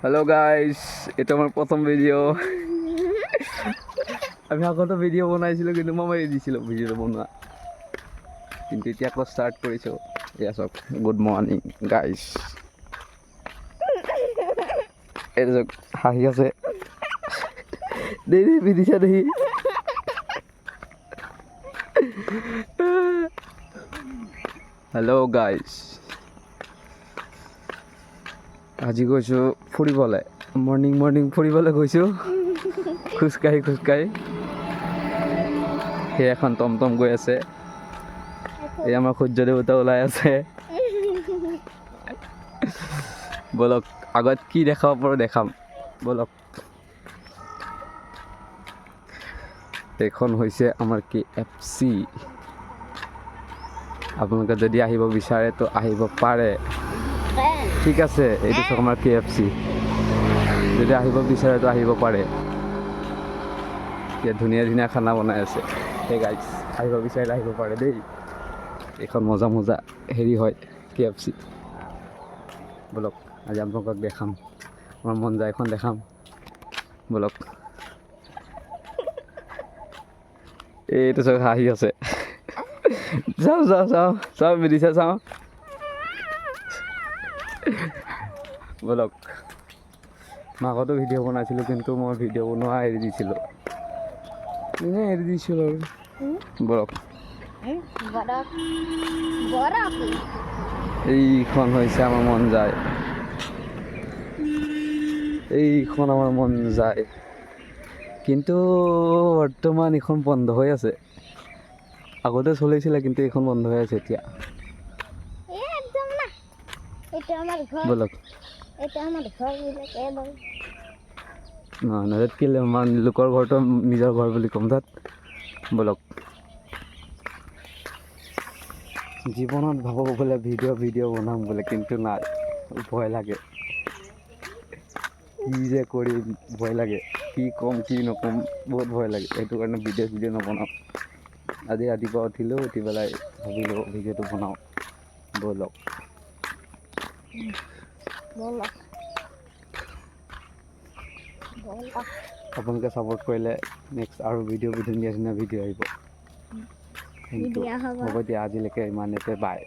Hello guys, এটা আমাৰ প্ৰথম ভিডিও। আমি আগতে ভিডিও বনাইছিলো কিন্তু মামাই দিছিল ভিডিও বনোৱা, কিন্তু এতিয়া আকৌ ষ্টাৰ্ট কৰিছো। এয়া চাওক, গুড মৰ্নিং গাইস। এটা চাওক হাঁহি আছে, দেৰি বিদিছা দেখি। হেল্ল' গাইস, আজি গৈছোঁ ফুৰিবলৈ। মৰ্নিং ফুৰিবলৈ গৈছোঁ খোজকাঢ়ি। সেই এখন টমটম গৈ আছে, এই আমাৰ সূৰ্য দেৱতা ওলাই আছে। বলক আগত কি দেখাব পাৰোঁ দেখাম, বলক। এইখন হৈছে আমাৰ KFC। আপোনালোকে যদি আহিব বিচাৰে তো আহিব পাৰে, ঠিক আছে। এইটো চাওক আমাৰ KFC, যদি আহিব বিচাৰে তো আহিব পাৰে। এতিয়া ধুনীয়া খানা বনাই আছে। সেই গাইজ, আহিব বিচাৰিলে আহিব পাৰে দেই। এইখন মজা হেৰি হয় KFC। বলক আজি আপোনালোকক দেখাম, আমাৰ মন যায় এখন দেখাম, বলক। এইটো চাওক হাঁহি আছে। চাওঁ বিদিশা চাওঁ, বলক। মই আগতো ভিডিঅ' বনাইছিলোঁ, কিন্তু মই ভিডিঅ' বনোৱা এৰি দিছিলোঁ আৰু বলক। এইখন হৈছে আমাৰ মন যায়, এইখন আমাৰ মন যায়, কিন্তু বৰ্তমান এইখন বন্ধ হৈ আছে। আগতে চলিছিলে, কিন্তু এইখন বন্ধ হৈ আছে এতিয়া। বলক নাজাত কেলে আমাৰ লোকৰ ঘৰটো নিজৰ ঘৰ বুলি ক'ম তাত। বলক জীৱনত ভাবো বোলে ভিডিঅ' বনাম বোলে, কিন্তু নাই, ভয় লাগে। কি যে কৰিম ভয় লাগে, কি ক'ম কি নক'ম বহুত ভয় লাগে। সেইটো কাৰণে ভিডিঅ' নবনাওঁ। আজি ৰাতিপুৱা উঠিলোঁ, উঠি পেলাই ভাবিলোঁ ভিডিঅ'টো বনাওঁ। বলক আপোনালোকে ছাপোৰ্ট কৰিলে নেক্সট আৰু ধুনীয়া ভিডিঅ' আহিব। Thank you. হ'ব দিয়া, আজিলৈকে ইমানতে, বাই।